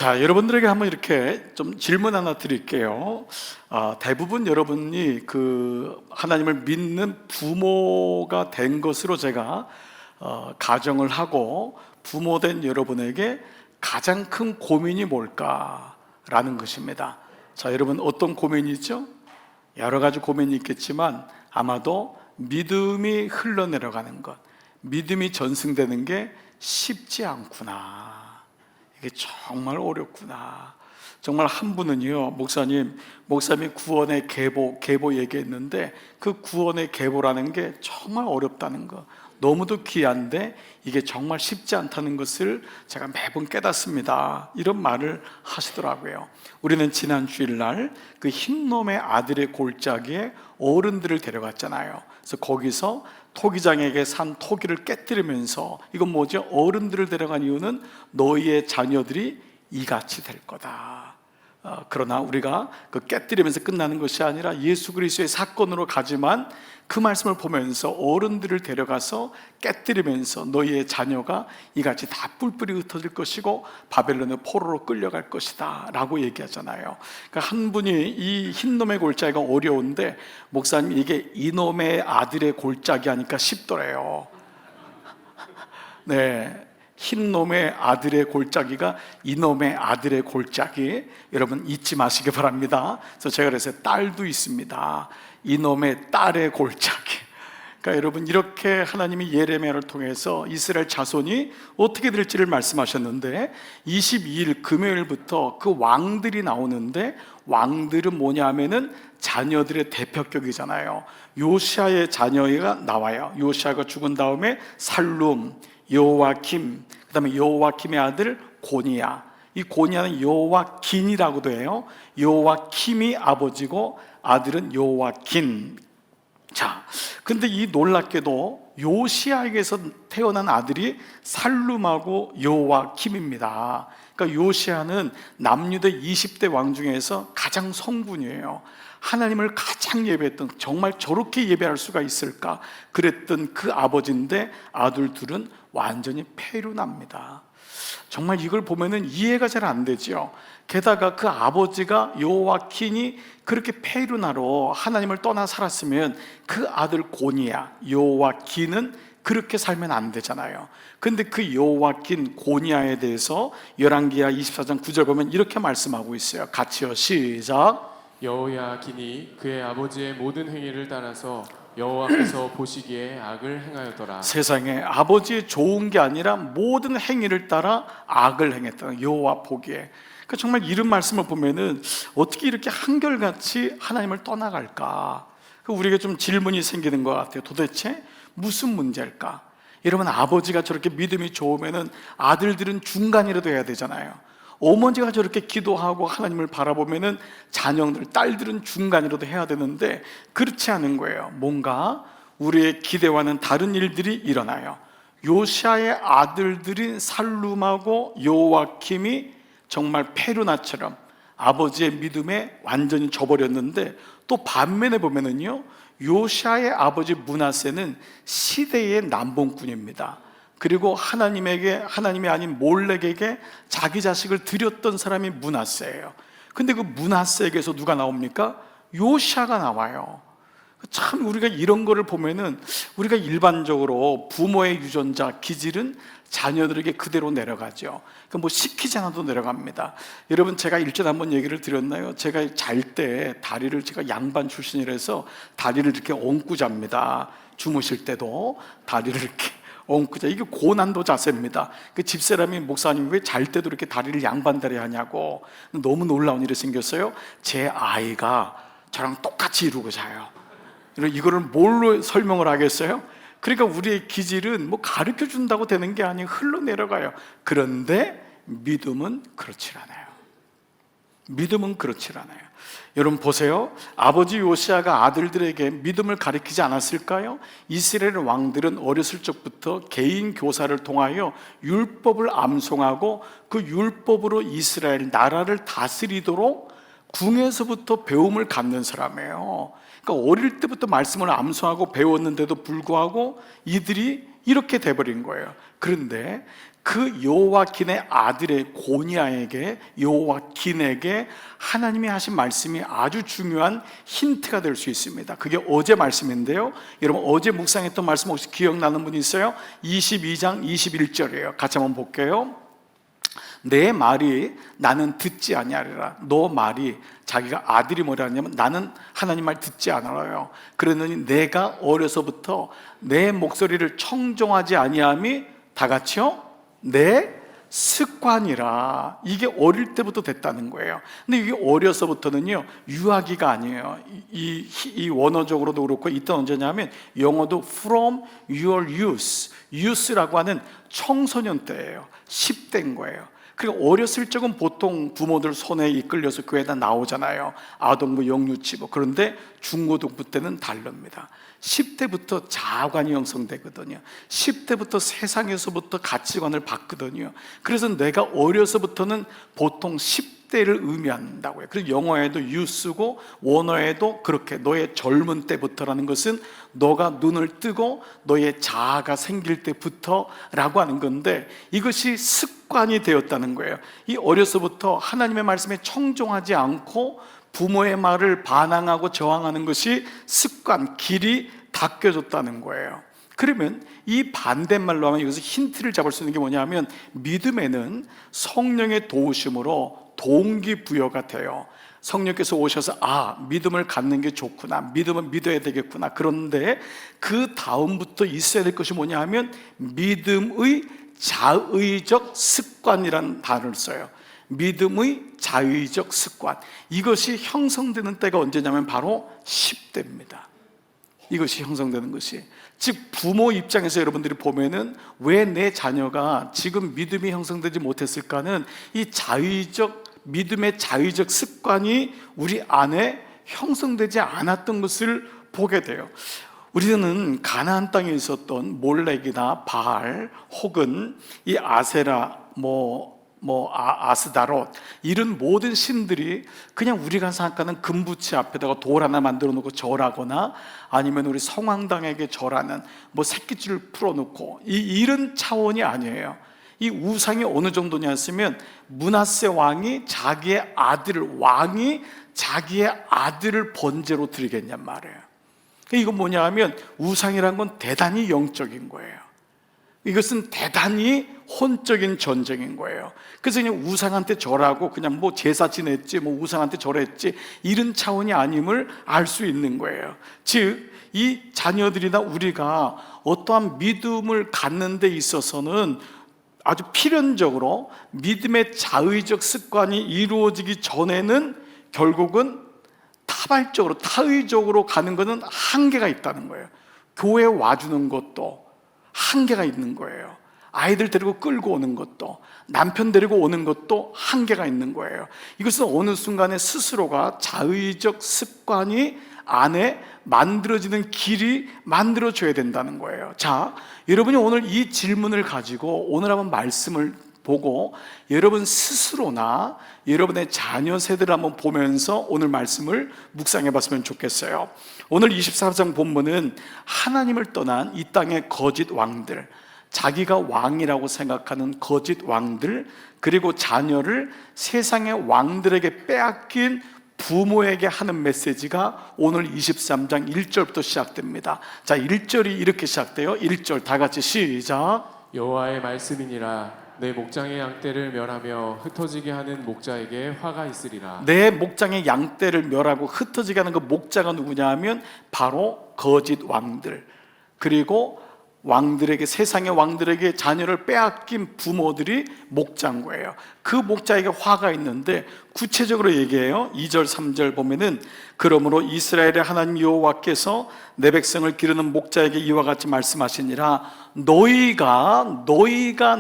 자, 여러분들에게 한번 이렇게 좀 질문 하나 드릴게요. 대부분 여러분이 하나님을 믿는 부모가 된 것으로 제가 가정을 하고, 부모된 여러분에게 가장 큰 고민이 뭘까라는 것입니다. 자, 여러분 어떤 고민이 있죠? 여러 가지 고민이 있겠지만 아마도 믿음이 흘러내려가는 것, 믿음이 전승되는 게 쉽지 않구나, 이게 정말 어렵구나. 정말 한 분은요, 목사님이 구원의 계보 얘기했는데, 그 구원의 계보라는 게 정말 어렵다는 거, 너무도 귀한데 이게 정말 쉽지 않다는 것을 제가 매번 깨닫습니다, 이런 말을 하시더라고요. 우리는 지난 주일날 그 흰놈의 아들의 골짜기에 어른들을 데려갔잖아요. 그래서 거기서 토기장에게 산 토기를 깨뜨리면서, 이건 뭐죠? 어른들을 데려간 이유는 너희의 자녀들이 이같이 될 거다. 그러나 우리가 그 깨뜨리면서 끝나는 것이 아니라 예수 그리스도의 사건으로 가지만, 그 말씀을 보면서 어른들을 데려가서 깨뜨리면서 너희의 자녀가 이같이 다 뿔뿔이 흩어질 것이고 바벨론의 포로로 끌려갈 것이다 라고 얘기하잖아요. 그러니까 한 분이 이 흰놈의 골짜기가 어려운데, 목사님이 이게 이놈의 아들의 골짜기 하니까 쉽더래요. 네, 흰놈의 아들의 골짜기가 이놈의 아들의 골짜기, 여러분 잊지 마시기 바랍니다. 그래서 제가 그래서 딸도 있습니다. 이놈의 딸의 골짜기. 그러니까 여러분, 이렇게 하나님이 예레미야를 통해서 이스라엘 자손이 어떻게 될지를 말씀하셨는데, 22일 금요일부터 그 왕들이 나오는데, 왕들은 뭐냐 하면은 자녀들의 대표격이잖아요. 요시아의 자녀가 나와요. 요시아가 죽은 다음에 살룸, 요아킴, 그 다음에 요아킴의 아들 고니야. 이 고니야는 요아긴이라고도 해요. 요아킴이 아버지고 아들은 요아긴. 자, 근데 이 놀랍게도 요시아에게서 태어난 아들이 살룸하고 요아킴입니다. 그러니까 요시아는 남유대 20대 왕 중에서 가장 성군이에요. 하나님을 가장 예배했던, 정말 저렇게 예배할 수가 있을까 그랬던 그 아버지인데, 아들 둘은 완전히 폐륜합니다. 정말 이걸 보면은 이해가 잘 안 되죠. 게다가 그 아버지가 요아킨이 그렇게 폐륜하러 하나님을 떠나 살았으면, 그 아들 고니야, 요아킨은 그렇게 살면 안 되잖아요. 근데 그 요아킨, 고니야에 대해서 열왕기하 24장 9절 보면 이렇게 말씀하고 있어요. 같이요, 시작. 여호야긴이 그의 아버지의 모든 행위를 따라서 여호와께서 보시기에 악을 행하였더라. 세상에 아버지의 좋은 게 아니라 모든 행위를 따라 악을 행했다, 여호와 보기에. 그러니까 정말 이런 말씀을 보면은 어떻게 이렇게 한결같이 하나님을 떠나갈까, 우리에게 좀 질문이 생기는 것 같아요. 도대체 무슨 문제일까? 여러분, 아버지가 저렇게 믿음이 좋으면은 아들들은 중간이라도 해야 되잖아요. 어머니가 저렇게 기도하고 하나님을 바라보면은 자녀들, 딸들은 중간이라도 해야 되는데, 그렇지 않은 거예요. 뭔가 우리의 기대와는 다른 일들이 일어나요. 요시아의 아들들인 살룸하고 요아킴이 정말 페루나처럼 아버지의 믿음에 완전히 져버렸는데, 또 반면에 보면은요, 요시아의 아버지 므낫세는 시대의 남봉꾼입니다. 그리고 하나님이 아닌 몰렉에게 자기 자식을 드렸던 사람이 므낫세예요. 근데 그 므낫세에게서 누가 나옵니까? 요시아가 나와요. 참, 우리가 이런 거를 보면은, 우리가 일반적으로 부모의 유전자 기질은 자녀들에게 그대로 내려가죠. 뭐 시키지 않아도 내려갑니다. 여러분, 제가 일전에 한번 얘기를 드렸나요? 제가 잘 때 다리를, 제가 양반 출신이라서 다리를 이렇게 얹고 잡니다. 주무실 때도 다리를 이렇게 얹고 자. 이게 고난도 자세입니다. 그 집사람이, 목사님 왜 잘 때도 이렇게 다리를 양반다리 하냐고. 너무 놀라운 일이 생겼어요. 제 아이가 저랑 똑같이 이루고 자요. 이거를 뭘로 설명을 하겠어요? 그러니까 우리의 기질은 뭐 가르쳐 준다고 되는 게 아니고 흘러내려가요. 그런데 믿음은 그렇지 않아요. 믿음은 그렇지 않아요. 여러분 보세요. 아버지 요시아가 아들들에게 믿음을 가르치지 않았을까요? 이스라엘 왕들은 어렸을 적부터 개인 교사를 통하여 율법을 암송하고, 그 율법으로 이스라엘 나라를 다스리도록 궁에서부터 배움을 갖는 사람이에요. 그러니까 어릴 때부터 말씀을 암송하고 배웠는데도 불구하고 이들이 이렇게 돼버린 거예요. 그런데 그 여호와긴의 아들의 고니아에게, 여호와긴에게 하나님이 하신 말씀이 아주 중요한 힌트가 될 수 있습니다. 그게 어제 말씀인데요, 여러분 어제 묵상했던 말씀 혹시 기억나는 분이 있어요? 22장 21절이에요. 같이 한번 볼게요. 내 말이 나는 듣지 아니하리라. 너 말이, 자기가 아들이 뭐라 하냐면 나는 하나님 말 듣지 않아요. 그러느니 내가 어려서부터 내 목소리를 청종하지 아니함이 다 같이요 내 습관이라. 이게 어릴 때부터 됐다는 거예요. 근데 이게 어려서부터는요 유아기가 아니에요. 이 원어적으로도 그렇고 이때 언제냐면 영어도 from your youth라고 하는 청소년 때예요. 10대인 거예요. 그리고 어렸을 적은 보통 부모들 손에 이끌려서 교회에다 나오잖아요. 아동부, 영유치부. 그런데 중고등부 때는 다릅니다. 10대부터 자아관이 형성되거든요. 10대부터 세상에서부터 가치관을 받거든요. 그래서 내가 어려서부터는 보통 10대를 의미한다고요. 그리고 영어에도 youth고 원어에도 그렇게 너의 젊은 때부터라는 것은 너가 눈을 뜨고 너의 자아가 생길 때부터라고 하는 건데, 이것이 습관이 되었다는 거예요. 이 어려서부터 하나님의 말씀에 청종하지 않고 부모의 말을 반항하고 저항하는 것이 습관, 길이 닦여졌다는 거예요. 그러면 이 반대말로 하면 여기서 힌트를 잡을 수 있는 게 뭐냐면, 믿음에는 성령의 도우심으로 동기부여가 돼요. 성령께서 오셔서 믿음을 갖는 게 좋구나, 믿음은 믿어야 되겠구나. 그런데 그 다음부터 있어야 될 것이 뭐냐 하면 믿음의 자의적 습관이라는 단어를 써요. 믿음의 자의적 습관, 이것이 형성되는 때가 언제냐면 바로 10대입니다. 이것이 형성되는 것이, 즉 부모 입장에서 여러분들이 보면은 왜 내 자녀가 지금 믿음이 형성되지 못했을까는 이 믿음의 자의적 습관이 우리 안에 형성되지 않았던 것을 보게 돼요. 우리는 가나안 땅에 있었던 몰렉이나 바알 혹은 이 아세라, 아스다롯, 이런 모든 신들이 그냥 우리가 생각하는 금부치 앞에다가 돌 하나 만들어 놓고 절하거나, 아니면 우리 성황당에게 절하는 새끼줄 풀어놓고, 이런 차원이 아니에요. 이 우상이 어느 정도냐 했으면, 므낫세 왕이 자기의 아들을 번제로 드리겠냔 말이에요. 이건 뭐냐 하면 우상이란 건 대단히 영적인 거예요. 이것은 대단히 혼적인 전쟁인 거예요. 그래서 그냥 우상한테 절하고 그냥 제사 지냈지, 우상한테 절했지, 이런 차원이 아님을 알 수 있는 거예요. 즉 이 자녀들이나 우리가 어떠한 믿음을 갖는 데 있어서는 아주 필연적으로 믿음의 자의적 습관이 이루어지기 전에는 결국은 타의적으로 가는 것은 한계가 있다는 거예요. 교회 와주는 것도 한계가 있는 거예요. 아이들 데리고 끌고 오는 것도, 남편 데리고 오는 것도 한계가 있는 거예요. 이것은 어느 순간에 스스로가 자의적 습관이 안에 만들어지는 길이 만들어져야 된다는 거예요. 자, 여러분이 오늘 이 질문을 가지고 오늘 한번 말씀을 보고 여러분 스스로나 여러분의 자녀 세대를 한번 보면서 오늘 말씀을 묵상해 봤으면 좋겠어요. 오늘 24장 본문은 하나님을 떠난 이 땅의 거짓 왕들, 자기가 왕이라고 생각하는 거짓 왕들, 그리고 자녀를 세상의 왕들에게 빼앗긴 부모에게 하는 메시지가 오늘 23장 1절부터 시작됩니다. 자, 1절이 이렇게 시작돼요. 1절 다 같이 시작. 여호와의 말씀이니라. 내 목장의 양떼를 멸하며 흩어지게 하는 목자에게 화가 있으리라. 내 목장의 양떼를 멸하고 흩어지게 하는 그 목자가 누구냐 하면 바로 거짓 왕들, 그리고 왕들에게, 세상의 왕들에게 자녀를 빼앗긴 부모들이 목자인 거예요. 그 목자에게 화가 있는데 구체적으로 얘기해요. 2절 3절 보면은, 그러므로 이스라엘의 하나님 여호와께서 내 백성을 기르는 목자에게 이와 같이 말씀하시니라. 너희가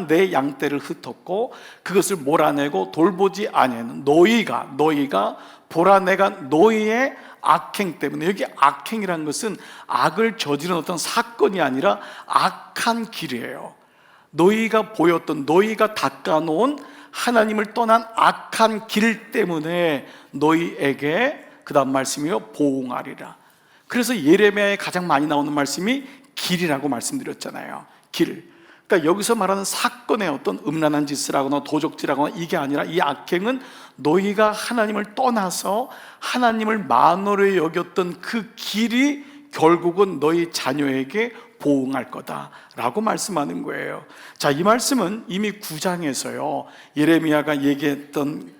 내 양떼를 흩었고 그것을 몰아내고 돌보지 아니하는 너희가 보라내가 너희의 악행 때문에, 여기 악행이라는 것은 악을 저지른 어떤 사건이 아니라 악한 길이에요. 너희가 닦아놓은 하나님을 떠난 악한 길 때문에 너희에게, 그 다음 말씀이요, 보응하리라. 그래서 예레미야에 가장 많이 나오는 말씀이 길이라고 말씀드렸잖아요. 길. 그러니까 여기서 말하는 사건의 어떤 음란한 짓을 하거나 도적질하거나 이게 아니라 이 악행은 너희가 하나님을 떠나서 하나님을 만으로 여겼던 그 길이 결국은 너희 자녀에게 보응할 거다라고 말씀하는 거예요. 자, 이 말씀은 이미 9장에서요 예레미야가 얘기했던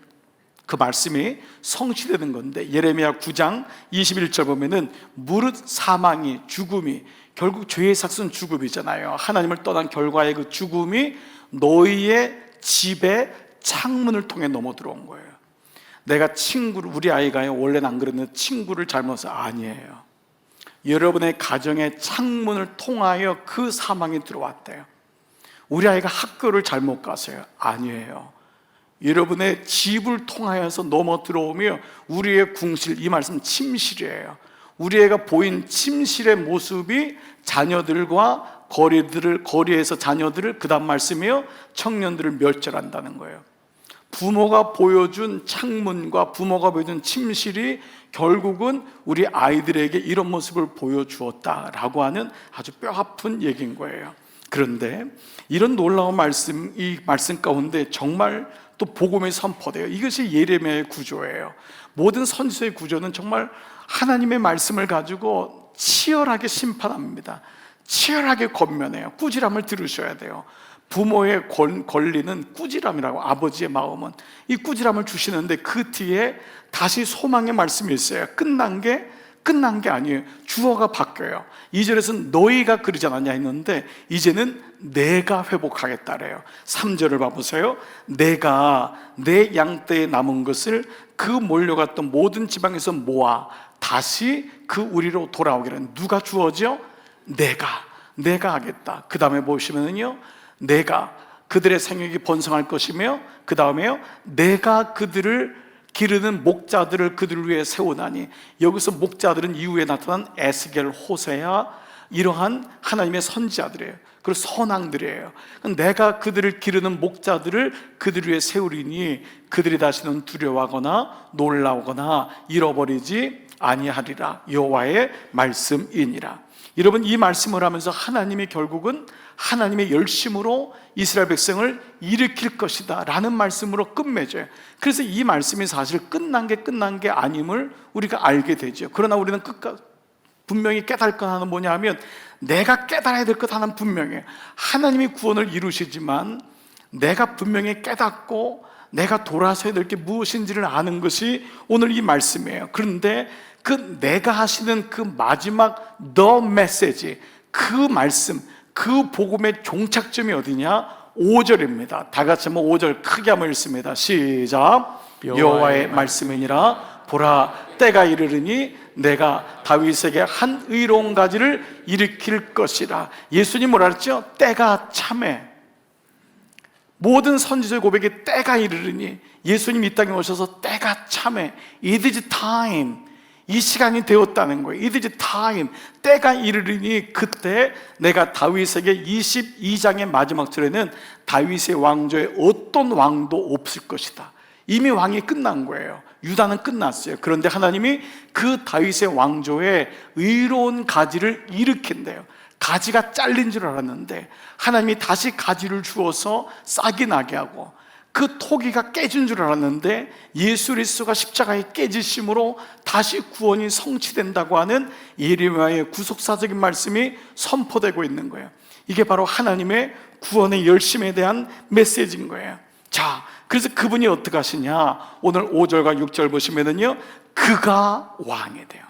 그 말씀이 성취되는 건데, 예레미야 9장 21절 보면은 무릇 사망이, 죽음이, 결국 죄의 삭은 죽음이잖아요. 하나님을 떠난 결과의 그 죽음이 너희의 집에 창문을 통해 넘어 들어온 거예요. 내가 친구를, 우리 아이가요 원래는 안 그랬는데 친구를 잘못해서, 아니에요, 여러분의 가정의 창문을 통하여 그 사망이 들어왔대요. 우리 아이가 학교를 잘못 갔어요. 아니에요, 여러분의 집을 통하여서 넘어 들어오며 우리의 궁실, 이 말씀 침실이에요. 우리 애가 보인 침실의 모습이 자녀들과 거리에서 자녀들을, 그 다음 말씀이요, 청년들을 멸절한다는 거예요. 부모가 보여준 창문과 부모가 보여준 침실이 결국은 우리 아이들에게 이런 모습을 보여주었다라고 하는 아주 뼈아픈 얘기인 거예요. 그런데 이런 놀라운 말씀, 이 말씀 가운데 정말 또 복음이 선포돼요. 이것이 예레미야의 구조예요. 모든 선지서의 구조는 정말 하나님의 말씀을 가지고 치열하게 심판합니다. 치열하게 권면해요. 꾸지람을 들으셔야 돼요. 부모의 권리는 꾸지람이라고, 아버지의 마음은 이 꾸지람을 주시는데 그 뒤에 다시 소망의 말씀이 있어요. 끝난 게 아니에요. 주어가 바뀌어요. 2절에서는 너희가 그러지 않았냐 했는데 이제는 내가 회복하겠다래요. 3절을 봐보세요. 내가 내 양떼에 남은 것을 그 몰려갔던 모든 지방에서 모아 다시 그 우리로 돌아오기를. 누가 주어죠? 내가 하겠다. 그 다음에 보시면은요, 내가 그들의 생육이 번성할 것이며, 그 다음에요, 내가 그들을 기르는 목자들을 그들을 위해 세우나니. 여기서 목자들은 이후에 나타난 에스겔, 호세야, 이러한 하나님의 선지자들이에요. 그리고 선왕들이에요. 내가 그들을 기르는 목자들을 그들을 위해 세우리니 그들이 다시는 두려워하거나 놀라거나 잃어버리지 아니하리라. 여호와의 말씀이니라. 여러분, 이 말씀을 하면서 하나님이 결국은 하나님의 열심으로 이스라엘 백성을 일으킬 것이다 라는 말씀으로 끝맺어요. 그래서 이 말씀이 사실 끝난 게 아님을 우리가 알게 되죠. 그러나 우리는 분명히 깨달을 것 하나는 뭐냐 하면, 내가 깨달아야 될 것 하나는 분명해요. 하나님이 구원을 이루시지만 내가 분명히 깨닫고 내가 돌아서야 될 게 무엇인지를 아는 것이 오늘 이 말씀이에요. 그런데 그 내가 하시는 그 마지막 the message, 그 말씀, 그 복음의 종착점이 어디냐? 5절입니다. 다 같이 한번 5절 크게 한번 읽습니다. 시작. 여호와의 말씀이니라. 보라, 때가 이르르니 내가 다윗에게 한 의로운 가지를 일으킬 것이라. 예수님 뭐라 그랬죠? 때가 참해. 모든 선지자의 고백이 때가 이르르니, 예수님 이 땅에 오셔서 때가 참해. It is time. 이 시간이 되었다는 거예요. It is time. 때가 이르르니 그때 내가 다윗에게, 22장의 마지막 절에는 다윗의 왕조에 어떤 왕도 없을 것이다. 이미 왕이 끝난 거예요. 유다는 끝났어요. 그런데 하나님이 그 다윗의 왕조에 의로운 가지를 일으킨대요. 가지가 잘린 줄 알았는데 하나님이 다시 가지를 주어서 싹이 나게 하고, 그 토기가 깨진 줄 알았는데 예수 그리스도가 십자가에 깨지심으로 다시 구원이 성취된다고 하는 예레미야의 구속사적인 말씀이 선포되고 있는 거예요. 이게 바로 하나님의 구원의 열심에 대한 메시지인 거예요. 자, 그래서 그분이 어떻게 하시냐? 오늘 5절과 6절 보시면은요, 그가 왕이 돼요.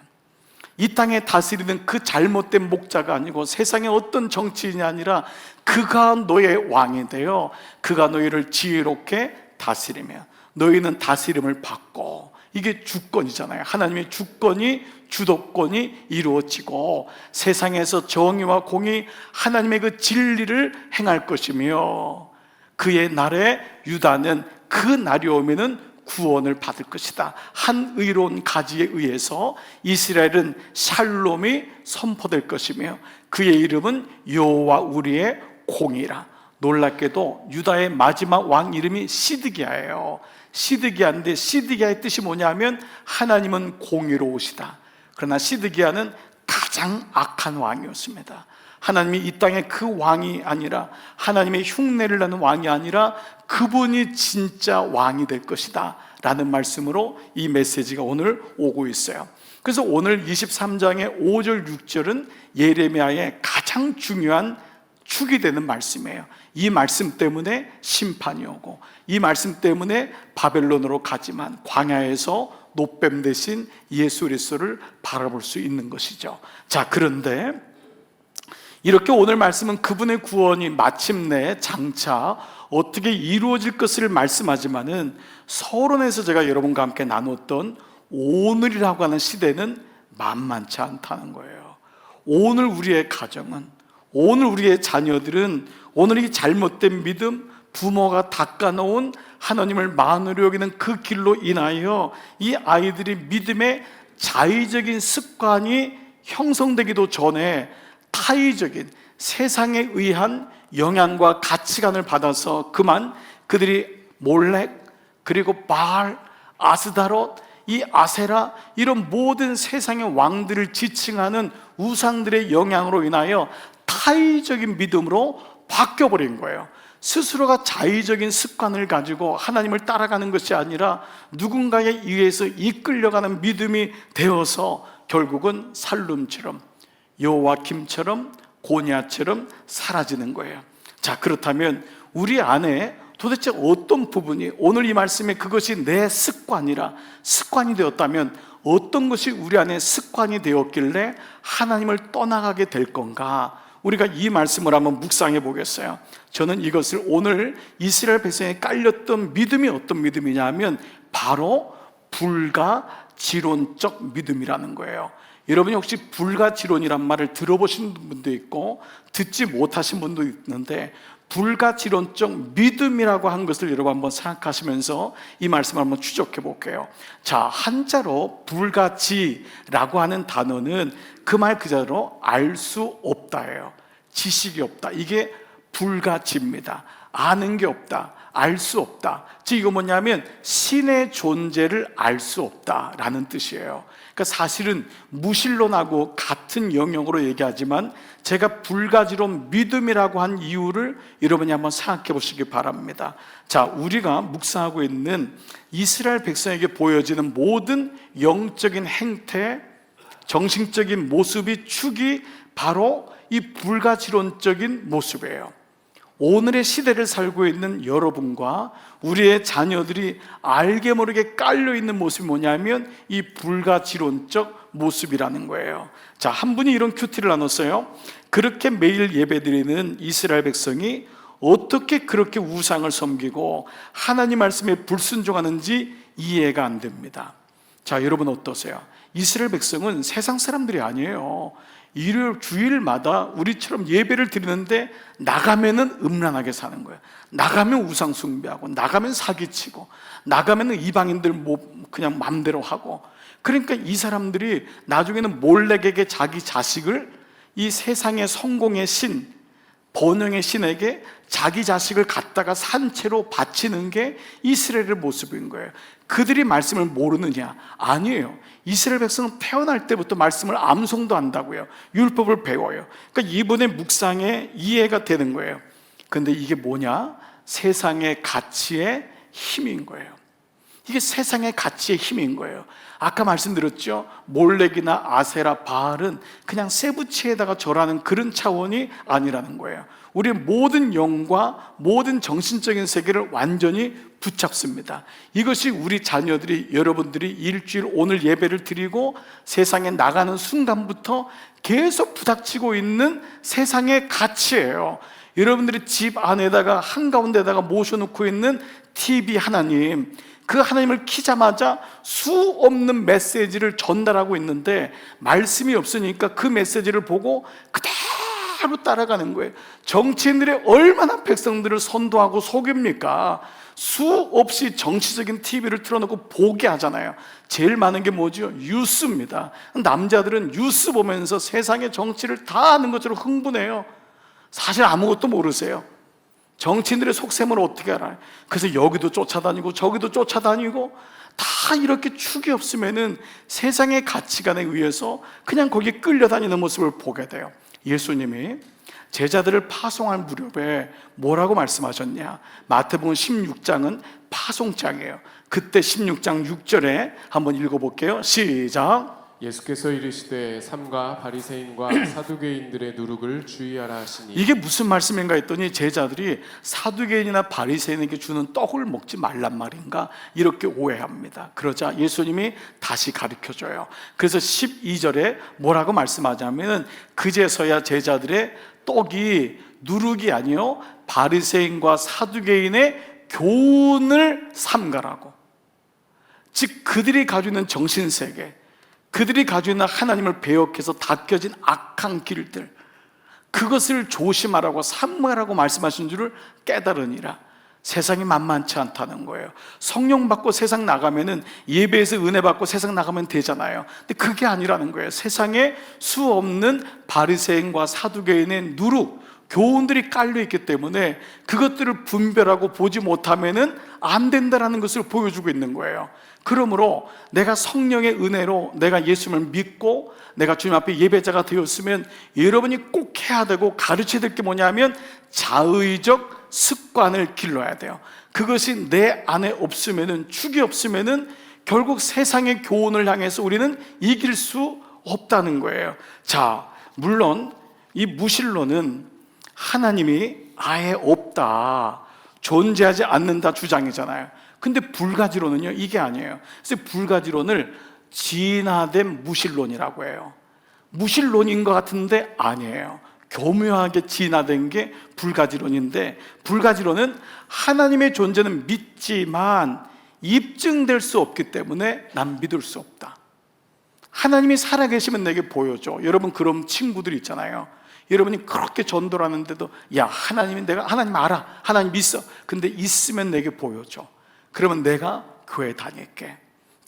이 땅에 다스리는 그 잘못된 목자가 아니고 세상의 어떤 정치인이 아니라 그가 너의 왕이 되어 그가 너희를 지혜롭게 다스리며 너희는 다스림을 받고, 이게 주권이잖아요. 하나님의 주권이, 주도권이 이루어지고 세상에서 정의와 공의, 하나님의 그 진리를 행할 것이며 그의 날에 유다는 그 날이 오면은 구원을 받을 것이다. 한 의로운 가지에 의해서 이스라엘은 샬롬이 선포될 것이며 그의 이름은 여호와 우리의 공이라. 놀랍게도 유다의 마지막 왕 이름이 시드기야예요. 시드기야인데 시드기야의 뜻이 뭐냐면 하나님은 공의로우시다. 그러나 시드기야는 가장 악한 왕이었습니다. 하나님이 이 땅에 그 왕이 아니라, 하나님의 흉내를 내는 왕이 아니라 그분이 진짜 왕이 될 것이다 라는 말씀으로 이 메시지가 오늘 오고 있어요. 그래서 오늘 23장의 5절 6절은 예레미야의 가장 중요한 축이 되는 말씀이에요. 이 말씀 때문에 심판이 오고, 이 말씀 때문에 바벨론으로 가지만 광야에서 노뱀 대신 예수 그리스도를 바라볼 수 있는 것이죠. 자, 그런데 이렇게 오늘 말씀은 그분의 구원이 마침내 장차 어떻게 이루어질 것을 말씀하지만은, 서론에서 제가 여러분과 함께 나눴던 오늘이라고 하는 시대는 만만치 않다는 거예요. 오늘 우리의 가정은, 오늘 우리의 자녀들은 오늘 이 잘못된 믿음, 부모가 닦아놓은 하나님을 만으로 여기는 그 길로 인하여 이 아이들이 믿음의 자의적인 습관이 형성되기도 전에 타의적인 세상에 의한 영향과 가치관을 받아서 그만 그들이 몰렉, 그리고 바알, 아스다롯, 이 아세라, 이런 모든 세상의 왕들을 지칭하는 우상들의 영향으로 인하여 타의적인 믿음으로 바뀌어버린 거예요. 스스로가 자의적인 습관을 가지고 하나님을 따라가는 것이 아니라 누군가에 의해서 이끌려가는 믿음이 되어서 결국은 살룸처럼, 여호와김처럼, 고니아처럼 사라지는 거예요. 자, 그렇다면 우리 안에 도대체 어떤 부분이, 오늘 이 말씀에 그것이 내 습관이라 습관이 되었다면 어떤 것이 우리 안에 습관이 되었길래 하나님을 떠나가게 될 건가? 우리가 이 말씀을 한번 묵상해 보겠어요. 저는 이것을 오늘 이스라엘 백성에 깔렸던 믿음이 어떤 믿음이냐 하면 바로 불가지론적 믿음이라는 거예요. 여러분이 혹시 불가지론이란 말을 들어보신 분도 있고 듣지 못하신 분도 있는데, 불가지론적 믿음이라고 한 것을 여러분 한번 생각하시면서 이 말씀을 한번 추적해 볼게요. 자, 한자로 불가지라고 하는 단어는 그 말 그대로 알 수 없다예요. 지식이 없다, 이게 불가지입니다. 아는 게 없다, 알 수 없다. 즉 이거 뭐냐면 신의 존재를 알 수 없다라는 뜻이에요. 그러니까 사실은 무신론하고 같은 영역으로 얘기하지만 제가 불가지론 믿음이라고 한 이유를 여러분이 한번 생각해 보시기 바랍니다. 자, 우리가 묵상하고 있는 이스라엘 백성에게 보여지는 모든 영적인 행태, 정신적인 모습이 축이 바로 이 불가지론적인 모습이에요. 오늘의 시대를 살고 있는 여러분과 우리의 자녀들이 알게 모르게 깔려있는 모습이 뭐냐면 이 불가지론적 모습이라는 거예요. 자, 한 분이 이런 큐티를 나눴어요. 그렇게 매일 예배드리는 이스라엘 백성이 어떻게 그렇게 우상을 섬기고 하나님 말씀에 불순종하는지 이해가 안 됩니다. 자, 여러분 어떠세요? 이스라엘 백성은 세상 사람들이 아니에요. 일요일 주일마다 우리처럼 예배를 드리는데 나가면은 음란하게 사는 거예요. 나가면 우상 숭배하고, 나가면 사기치고, 나가면은 이방인들 뭐 그냥 맘대로 하고. 그러니까 이 사람들이 나중에는 몰렉에게 자기 자식을, 이 세상의 성공의 신, 번영의 신에게 자기 자식을 갖다가 산채로 바치는 게 이스라엘의 모습인 거예요. 그들이 말씀을 모르느냐? 아니에요. 이스라엘 백성은 태어날 때부터 말씀을 암송도 한다고요. 율법을 배워요. 그러니까 이분의 묵상에 이해가 되는 거예요. 근데 이게 뭐냐? 세상의 가치의 힘인 거예요. 이게 세상의 가치의 힘인 거예요. 아까 말씀드렸죠? 몰렉이나 아세라, 바알은 그냥 세부치에다가 절하는 그런 차원이 아니라는 거예요. 우리의 모든 영과 모든 정신적인 세계를 완전히 붙잡습니다. 이것이 우리 자녀들이, 여러분들이 일주일 오늘 예배를 드리고 세상에 나가는 순간부터 계속 부닥치고 있는 세상의 가치예요. 여러분들이 집 안에다가 한가운데다가 모셔놓고 있는 TV 하나님, 그 하나님을 키자마자 수 없는 메시지를 전달하고 있는데 말씀이 없으니까 그 메시지를 보고 그대로 따라가는 거예요. 정치인들이 얼마나 백성들을 선도하고 속입니까? 수없이 정치적인 TV를 틀어놓고 보게 하잖아요. 제일 많은 게 뭐죠? 뉴스입니다. 남자들은 뉴스 보면서 세상의 정치를 다 아는 것처럼 흥분해요. 사실 아무것도 모르세요. 정치인들의 속셈을 어떻게 알아요? 그래서 여기도 쫓아다니고 저기도 쫓아다니고, 다 이렇게 축이 없으면은 세상의 가치관에 의해서 그냥 거기에 끌려다니는 모습을 보게 돼요. 예수님이 제자들을 파송할 무렵에 뭐라고 말씀하셨냐? 마태복음 16장은 파송장이에요. 그때 16장 6절에 한번 읽어볼게요. 시작. 예수께서 이르시되 삼가 바리새인과 사두개인들의 누룩을 주의하라 하시니. 이게 무슨 말씀인가 했더니 제자들이 사두개인이나 바리새인에게 주는 떡을 먹지 말란 말인가 이렇게 오해합니다. 그러자 예수님이 다시 가르쳐줘요. 그래서 12절에 뭐라고 말씀하냐면 그제서야 제자들의 떡이 누룩이 아니요 바리새인과 사두개인의 교훈을 삼가라고. 즉 그들이 가지고 있는 정신세계, 그들이 가지고 있는 하나님을 배역해서 닦여진 악한 길들, 그것을 조심하라고 삼가라고 말씀하신 줄을 깨달으니라. 세상이 만만치 않다는 거예요. 성령 받고 세상 나가면은 예배에서 은혜 받고 세상 나가면 되잖아요. 근데 그게 아니라는 거예요. 세상에 수 없는 바리새인과 사두개인의 누룩, 교훈들이 깔려 있기 때문에 그것들을 분별하고 보지 못하면은 안 된다라는 것을 보여주고 있는 거예요. 그러므로 내가 성령의 은혜로 내가 예수님을 믿고 내가 주님 앞에 예배자가 되었으면 여러분이 꼭 해야 되고 가르쳐야 될 게 뭐냐면 자의적 습관을 길러야 돼요. 그것이 내 안에 없으면은, 축이 없으면은 결국 세상의 교훈을 향해서 우리는 이길 수 없다는 거예요. 자, 물론 이 무신론은 하나님이 아예 없다, 존재하지 않는다 주장이잖아요. 근데 불가지론은요, 이게 아니에요. 그래서 불가지론을 진화된 무신론이라고 해요. 무신론인 것 같은데 아니에요. 교묘하게 진화된 게 불가지론인데, 불가지론은 하나님의 존재는 믿지만 입증될 수 없기 때문에 난 믿을 수 없다. 하나님이 살아계시면 내게 보여줘. 여러분 그런 친구들 있잖아요. 여러분이 그렇게 전도를 하는데도 야, 하나님이, 내가 하나님 알아, 하나님 있어, 근데 있으면 내게 보여줘. 그러면 내가 교회 다닐게.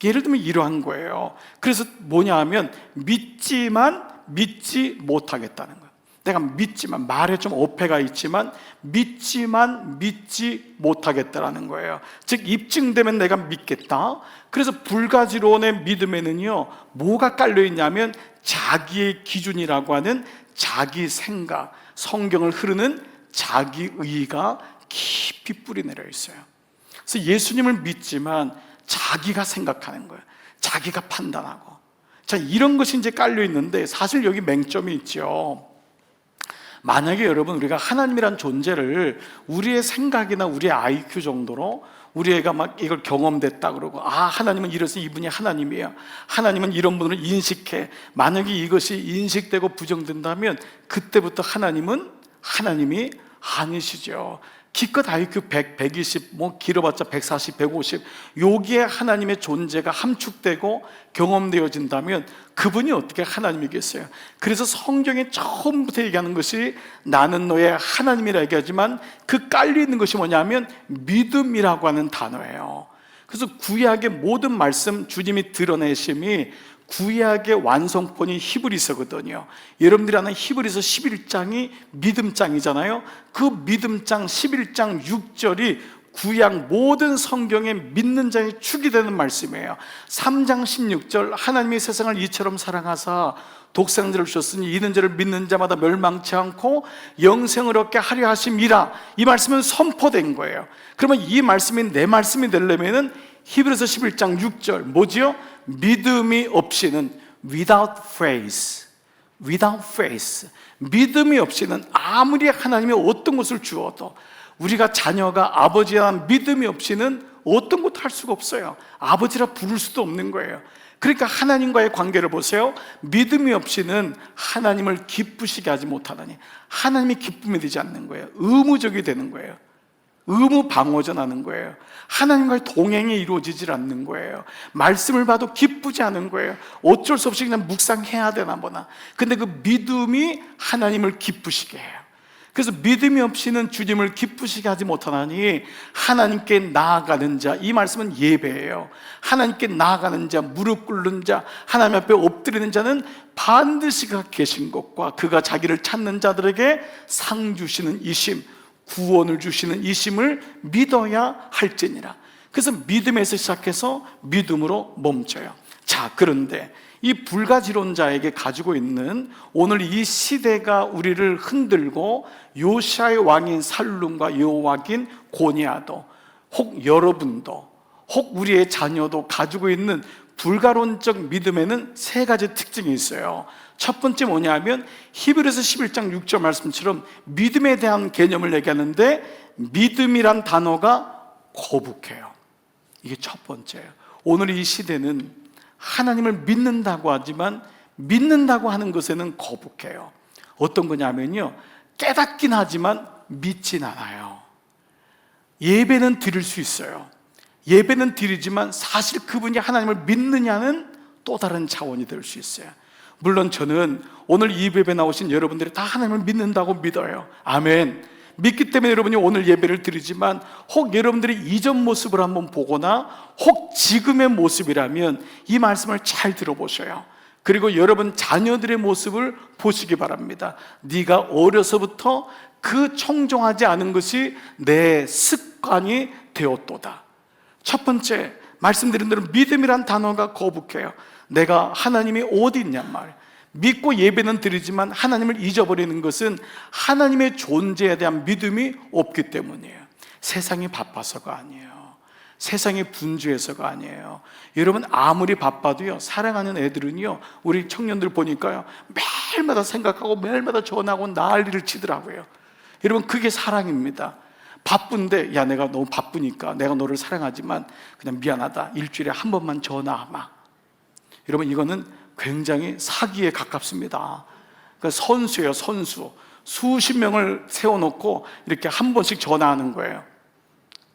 예를 들면 이러한 거예요. 그래서 뭐냐 하면 믿지만 믿지 못하겠다는 거예요. 내가 믿지만, 말에 좀 어폐가 있지만 믿지만 믿지 못하겠다라는 거예요. 즉 입증되면 내가 믿겠다. 그래서 불가지론의 믿음에는요 뭐가 깔려 있냐면 자기의 기준이라고 하는 자기 생각, 성경을 흐르는 자기의가 깊이 뿌리 내려 있어요. 그래서 예수님을 믿지만 자기가 생각하는 거예요. 자기가 판단하고. 자, 이런 것이 이제 깔려 있는데 사실 여기 맹점이 있죠. 만약에 여러분 우리가 하나님이란 존재를 우리의 생각이나 우리의 IQ 정도로 우리 애가 막 이걸 경험됐다 그러고, 아, 하나님은 이래서 이분이 하나님이야, 하나님은 이런 분을 인식해, 만약에 이것이 인식되고 부정된다면 그때부터 하나님은 하나님이 아니시죠. 기껏 IQ 100, 120, 뭐 길어봤자 140, 150, 여기에 하나님의 존재가 함축되고 경험되어진다면 그분이 어떻게 하나님이겠어요? 그래서 성경에 처음부터 얘기하는 것이 나는 너의 하나님이라 얘기하지만 그 깔려있는 것이 뭐냐면 믿음이라고 하는 단어예요. 그래서 구약의 모든 말씀 주님이 드러내심이 구약의 완성본이 히브리서거든요. 여러분들이 아는 히브리서 11장이 믿음장이잖아요. 그 믿음장 11장 6절이 구약 모든 성경에 믿는 자의 축이 되는 말씀이에요. 3장 16절 하나님이 세상을 이처럼 사랑하사 독생자를 주셨으니 이는 저를 믿는 자마다 멸망치 않고 영생을 얻게 하려 하심이라. 이 말씀은 선포된 거예요. 그러면 이 말씀이 내 말씀이 되려면은 히브리서 11장 6절 뭐지요? 믿음이 없이는 without faith, without faith, 믿음이 없이는 아무리 하나님이 어떤 것을 주어도 우리가 자녀가 아버지에 대한 믿음이 없이는 어떤 것도 할 수가 없어요. 아버지라 부를 수도 없는 거예요. 그러니까 하나님과의 관계를 보세요. 믿음이 없이는 하나님을 기쁘시게 하지 못하다니, 하나님이 기쁨이 되지 않는 거예요. 의무적이 되는 거예요. 의무 방어전하는 거예요. 하나님과의 동행이 이루어지질 않는 거예요. 말씀을 봐도 기쁘지 않은 거예요. 어쩔 수 없이 그냥 묵상해야 되나 보나. 근데 그 믿음이 하나님을 기쁘시게 해요. 그래서 믿음이 없이는 주님을 기쁘시게 하지 못하나니 하나님께 나아가는 자, 이 말씀은 예배예요. 하나님께 나아가는 자, 무릎 꿇는 자, 하나님 앞에 엎드리는 자는 반드시 그가 계신 것과 그가 자기를 찾는 자들에게 상 주시는 이심, 구원을 주시는 이심을 믿어야 할지니라. 그래서 믿음에서 시작해서 믿음으로 멈춰요. 자, 그런데 이 불가지론자에게 가지고 있는 오늘 이 시대가 우리를 흔들고 요시아의 왕인 살룸과 여호와긴 고니아도, 혹 여러분도, 혹 우리의 자녀도 가지고 있는 불가론적 믿음에는 세 가지 특징이 있어요. 첫 번째 뭐냐면 히브리서 11장 6절 말씀처럼 믿음에 대한 개념을 얘기하는데 믿음이란 단어가 거북해요. 이게 첫 번째예요. 오늘 이 시대는 하나님을 믿는다고 하지만 믿는다고 하는 것에는 거북해요. 어떤 거냐면요, 깨닫긴 하지만 믿진 않아요. 예배는 드릴 수 있어요. 예배는 드리지만 사실 그분이 하나님을 믿느냐는 또 다른 차원이 될 수 있어요. 물론 저는 오늘 이 예배에 나오신 여러분들이 다 하나님을 믿는다고 믿어요. 아멘. 믿기 때문에 여러분이 오늘 예배를 드리지만 혹 여러분들이 이전 모습을 한번 보거나 혹 지금의 모습이라면 이 말씀을 잘 들어보셔요. 그리고 여러분 자녀들의 모습을 보시기 바랍니다. 네가 어려서부터 그 청종하지 않은 것이 내 습관이 되었도다. 첫 번째, 말씀드린 대로 믿음이란 단어가 거북해요. 내가 하나님이 어디 있냔 말이에요. 믿고 예배는 드리지만 하나님을 잊어버리는 것은 하나님의 존재에 대한 믿음이 없기 때문이에요. 세상이 바빠서가 아니에요. 세상이 분주해서가 아니에요. 여러분 아무리 바빠도요, 사랑하는 애들은요, 우리 청년들 보니까요, 매일마다 생각하고 매일마다 전화하고 난리를 치더라고요. 여러분 그게 사랑입니다. 바쁜데, 야 내가 너무 바쁘니까 내가 너를 사랑하지만 그냥 미안하다, 일주일에 한 번만 전화하마. 여러분 이거는 굉장히 사기에 가깝습니다. 그러니까 선수예요, 선수. 수십 명을 세워놓고 이렇게 한 번씩 전화하는 거예요.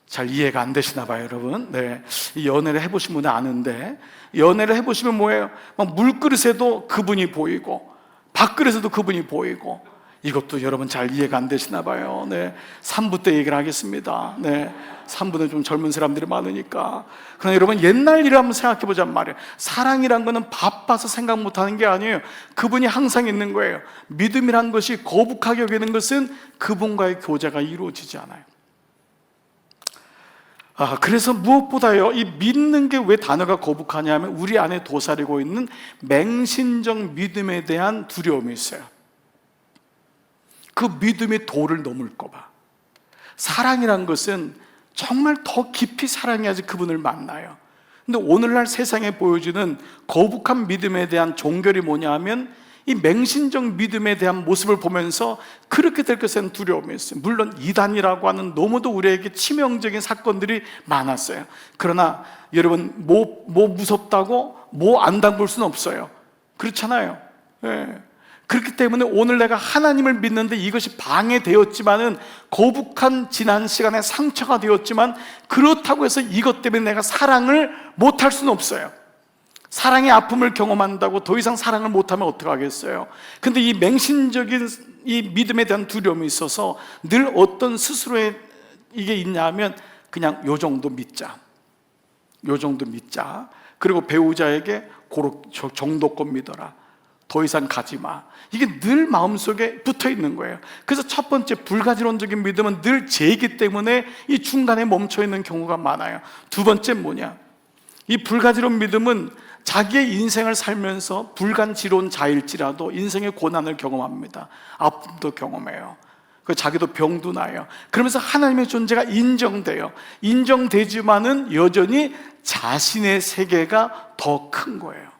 잘 이해가 안 되시나 봐요, 여러분. 네, 연애를 해보신 분은 아는데, 연애를 해보시면 뭐예요? 막 물그릇에도 그분이 보이고 밥그릇에도 그분이 보이고. 이것도 여러분 잘 이해가 안 되시나 봐요. 네, 3부 때 얘기를 하겠습니다. 네, 3부는 좀 젊은 사람들이 많으니까. 그러나 여러분 옛날 일을 한번 생각해 보자는 말이에요. 사랑이란 거는 바빠서 생각 못하는 게 아니에요. 그분이 항상 있는 거예요. 믿음이란 것이 거북하게 여기는 것은 그분과의 교제가 이루어지지 않아요. 그래서 무엇보다요, 이 믿는 게 왜 단어가 거북하냐면 우리 안에 도사리고 있는 맹신적 믿음에 대한 두려움이 있어요. 그 믿음이 도를 넘을까 봐. 사랑이란 것은 정말 더 깊이 사랑해야지 그분을 만나요. 근데 오늘날 세상에 보여주는 거북한 믿음에 대한 종결이 뭐냐 하면 이 맹신적 믿음에 대한 모습을 보면서 그렇게 될 것에는 두려움이 있어요. 물론 이단이라고 하는 너무도 우리에게 치명적인 사건들이 많았어요. 그러나 여러분 뭐 무섭다고 뭐 안 담글 수는 없어요. 그렇잖아요. 네. 그렇기 때문에 오늘 내가 하나님을 믿는데 이것이 방해되었지만은, 거북한 지난 시간에 상처가 되었지만, 그렇다고 해서 이것 때문에 내가 사랑을 못할 수는 없어요. 사랑의 아픔을 경험한다고 더 이상 사랑을 못하면 어떡하겠어요? 근데 이 맹신적인 이 믿음에 대한 두려움이 있어서 늘 어떤 스스로의 이게 있냐 하면 그냥 요 정도 믿자, 요 정도 믿자. 그리고 배우자에게 정도껏 믿어라, 더 이상 가지 마. 이게 늘 마음속에 붙어 있는 거예요. 그래서 첫 번째 불가지론적인 믿음은 늘 죄이기 때문에 이 중간에 멈춰 있는 경우가 많아요. 두 번째 뭐냐? 이 불가지론 믿음은 자기의 인생을 살면서 불간지론자일지라도 인생의 고난을 경험합니다. 아픔도 경험해요. 자기도 병도 나요. 그러면서 하나님의 존재가 인정돼요. 인정되지만은 여전히 자신의 세계가 더 큰 거예요.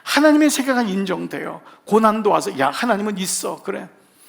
하나님의 세계가 인정돼요. 고난도 와서 야 하나님은 있어, 그래.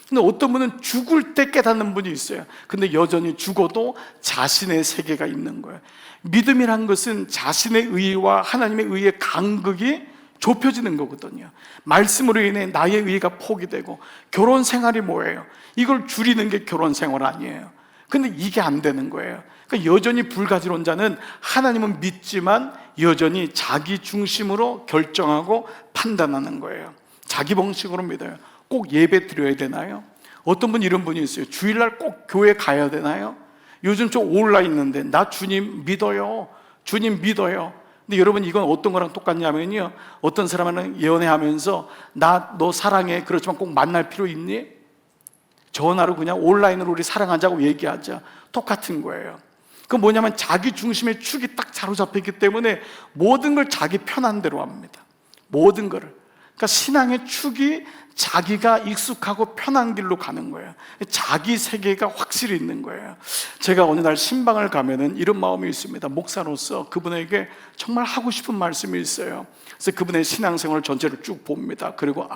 근데 어떤 분은 죽을 때 깨닫는 분이 있어요. 근데 여전히 죽어도 자신의 세계가 있는 거예요. 믿음이란 것은 자신의 의와 하나님의 의의 간극이 좁혀지는 거거든요. 말씀으로 인해 나의 의가 포기되고. 결혼 생활이 뭐예요? 이걸 줄이는 게 결혼 생활 아니에요. 근데 이게 안 되는 거예요. 그러니까 여전히 불가지론자는 하나님은 믿지만 여전히 자기 중심으로 결정하고 판단하는 거예요. 자기 방식으로 믿어요. 꼭 예배 드려야 되나요? 어떤 분 이런 분이 있어요. 주일날 꼭 교회 가야 되나요? 요즘 좀 올라 있는데 나 주님 믿어요. 주님 믿어요. 근데 여러분 이건 어떤 거랑 똑같냐면요, 어떤 사람은 연애하면서 나 너 사랑해, 그렇지만 꼭 만날 필요 있니? 전화로 그냥 온라인으로 우리 사랑하자고 얘기하자. 똑같은 거예요. 그 뭐냐면 자기 중심의 축이 딱 사로잡혀 있기 때문에 모든 걸 자기 편한 대로 합니다. 모든 거를. 그러니까 신앙의 축이 자기가 익숙하고 편한 길로 가는 거예요. 자기 세계가 확실히 있는 거예요. 제가 어느 날 신방을 가면은 이런 마음이 있습니다. 목사로서 그분에게 정말 하고 싶은 말씀이 있어요. 그래서 그분의 신앙생활 전체를 쭉 봅니다. 그리고